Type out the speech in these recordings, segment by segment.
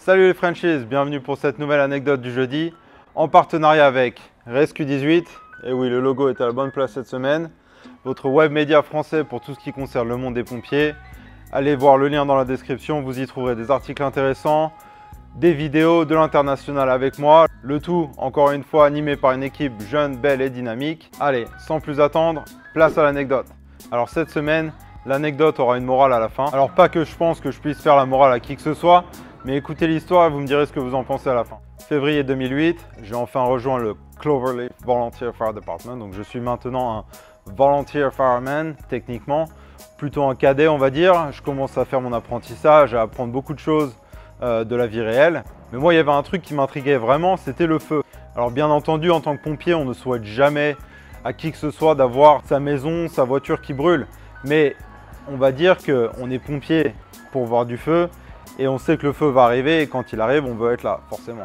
Salut les Frenchies, bienvenue pour cette nouvelle anecdote du jeudi en partenariat avec Rescue 18. Et oui, le logo est à la bonne place cette semaine. Votre web média français pour tout ce qui concerne le monde des pompiers. Allez voir le lien dans la description, vous y trouverez des articles intéressants, des vidéos, de l'international avec moi. Le tout, encore une fois, animé par une équipe jeune, belle et dynamique. Allez, sans plus attendre, place à l'anecdote. Alors cette semaine, l'anecdote aura une morale à la fin. Alors pas que je pense que je puisse faire la morale à qui que ce soit, mais écoutez l'histoire et vous me direz ce que vous en pensez à la fin. Février 2008, j'ai enfin rejoint le Cloverleaf Volunteer Fire Department. Donc je suis maintenant un Volunteer Fireman, techniquement, plutôt un cadet on va dire. Je commence à faire mon apprentissage, à apprendre beaucoup de choses de la vie réelle. Mais moi il y avait un truc qui m'intriguait vraiment, c'était le feu. Alors bien entendu, en tant que pompier, on ne souhaite jamais à qui que ce soit d'avoir sa maison, sa voiture qui brûle. Mais on va dire qu'on est pompier pour voir du feu. Et on sait que le feu va arriver et quand il arrive, on veut être là, forcément.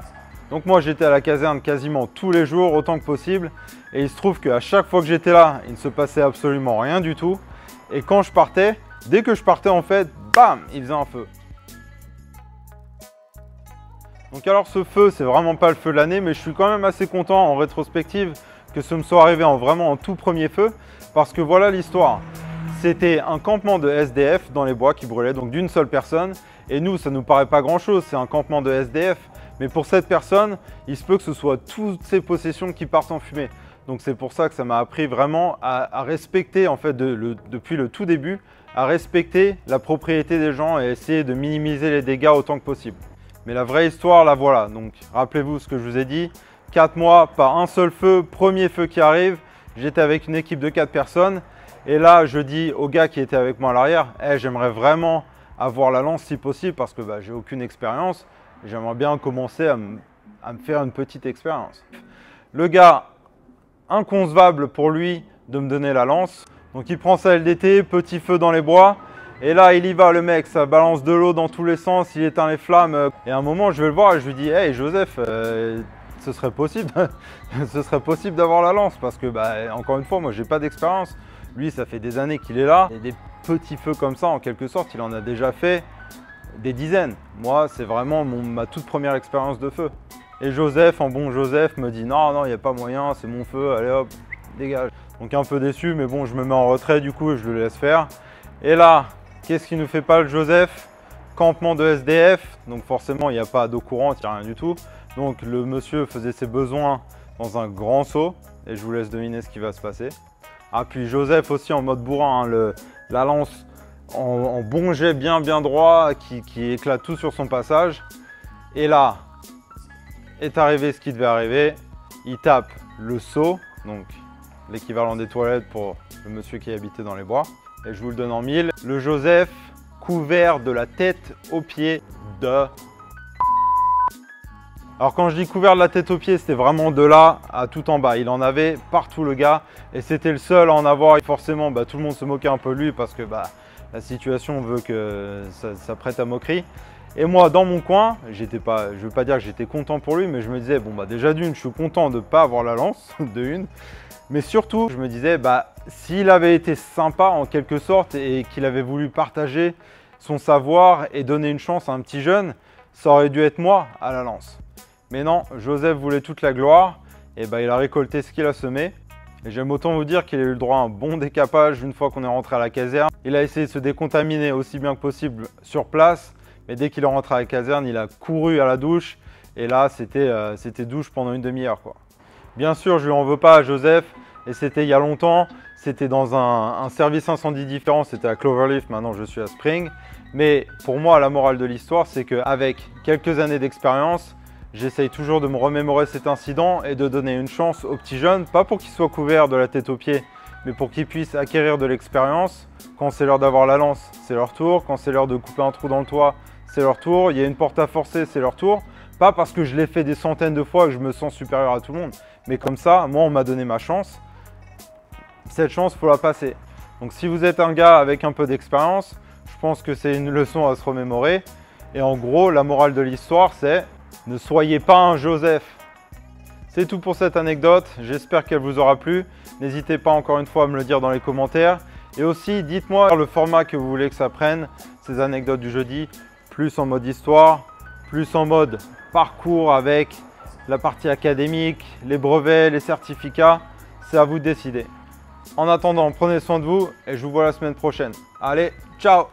Donc moi, j'étais à la caserne quasiment tous les jours, autant que possible. Et il se trouve qu'à chaque fois que j'étais là, il ne se passait absolument rien du tout. Et quand je partais, dès que je partais en fait, bam, il faisait un feu. Donc alors ce feu, c'est vraiment pas le feu de l'année, mais je suis quand même assez content en rétrospective que ce me soit arrivé vraiment en tout premier feu. Parce que voilà l'histoire. C'était un campement de SDF dans les bois qui brûlait, donc d'une seule personne. Et nous, ça ne nous paraît pas grand-chose, c'est un campement de SDF. Mais pour cette personne, il se peut que ce soit toutes ses possessions qui partent en fumée. Donc c'est pour ça que ça m'a appris vraiment à respecter, en fait, depuis le tout début, à respecter la propriété des gens et essayer de minimiser les dégâts autant que possible. Mais la vraie histoire, la voilà. Donc rappelez-vous ce que je vous ai dit. 4 mois, pas un seul feu, premier feu qui arrive. J'étais avec une équipe de 4 personnes. Et là, je dis au gars qui était avec moi à l'arrière, hey, j'aimerais vraiment avoir la lance si possible parce que j'ai aucune expérience. J'aimerais bien commencer à me faire une petite expérience. Le gars, inconcevable pour lui de me donner la lance. Donc il prend sa LDT, petit feu dans les bois. Et là, il y va le mec, ça balance de l'eau dans tous les sens, il éteint les flammes. Et à un moment, je vais le voir et je lui dis, hey Joseph, ce serait possible, ce serait possible d'avoir la lance parce que encore une fois, moi j'ai pas d'expérience. Lui, ça fait des années qu'il est là. Et des petits feux comme ça, en quelque sorte, il en a déjà fait des dizaines. Moi, c'est vraiment ma toute première expérience de feu. Et Joseph, en bon Joseph, me dit non, non, il n'y a pas moyen, c'est mon feu, allez hop, dégage. Donc un peu déçu, mais bon, je me mets en retrait du coup et je le laisse faire. Et là, qu'est-ce qui nous fait pas le Joseph? Campement de SDF, donc forcément, il n'y a pas d'eau courante, il n'y a rien du tout. Donc le monsieur faisait ses besoins dans un grand seau. Et je vous laisse deviner ce qui va se passer. Ah, puis Joseph aussi en mode bourrin, hein, la lance en bon jet bien droit qui éclate tout sur son passage. Et là, est arrivé ce qui devait arriver. Il tape le seau, donc l'équivalent des toilettes pour le monsieur qui habitait dans les bois. Et je vous le donne en mille. Le Joseph couvert de la tête aux pieds de... Alors quand je dis couvert de la tête aux pieds, c'était vraiment de là à tout en bas. Il en avait partout le gars et c'était le seul à en avoir. Et forcément, tout le monde se moquait un peu de lui parce que la situation veut que ça prête à moquerie. Et moi, dans mon coin, je ne veux pas dire que j'étais content pour lui, mais je me disais, bon déjà d'une, je suis content de ne pas avoir la lance, de une. Mais surtout, je me disais, s'il avait été sympa en quelque sorte et qu'il avait voulu partager son savoir et donner une chance à un petit jeune, ça aurait dû être moi à la lance. Mais non, Joseph voulait toute la gloire et il a récolté ce qu'il a semé. Et j'aime autant vous dire qu'il a eu le droit à un bon décapage une fois qu'on est rentré à la caserne. Il a essayé de se décontaminer aussi bien que possible sur place. Mais dès qu'il est rentré à la caserne, il a couru à la douche. Et là, c'était douche pendant une demi-heure, quoi. Bien sûr, je lui en veux pas à Joseph. Et c'était il y a longtemps. C'était dans un service incendie différent. C'était à Cloverleaf. Maintenant, je suis à Spring. Mais pour moi, la morale de l'histoire, c'est qu'avec quelques années d'expérience, j'essaye toujours de me remémorer cet incident et de donner une chance aux petits jeunes, pas pour qu'ils soient couverts de la tête aux pieds, mais pour qu'ils puissent acquérir de l'expérience. Quand c'est l'heure d'avoir la lance, c'est leur tour. Quand c'est l'heure de couper un trou dans le toit, c'est leur tour. Il y a une porte à forcer, c'est leur tour. Pas parce que je l'ai fait des centaines de fois que je me sens supérieur à tout le monde, mais comme ça, moi, on m'a donné ma chance. Cette chance, il faut la passer. Donc si vous êtes un gars avec un peu d'expérience, je pense que c'est une leçon à se remémorer. Et en gros, la morale de l'histoire, c'est ne soyez pas un Joseph. C'est tout pour cette anecdote, j'espère qu'elle vous aura plu. N'hésitez pas encore une fois à me le dire dans les commentaires. Et aussi, dites-moi le format que vous voulez que ça prenne, ces anecdotes du jeudi, plus en mode histoire, plus en mode parcours avec la partie académique, les brevets, les certificats, c'est à vous de décider. En attendant, prenez soin de vous et je vous vois la semaine prochaine. Allez, ciao!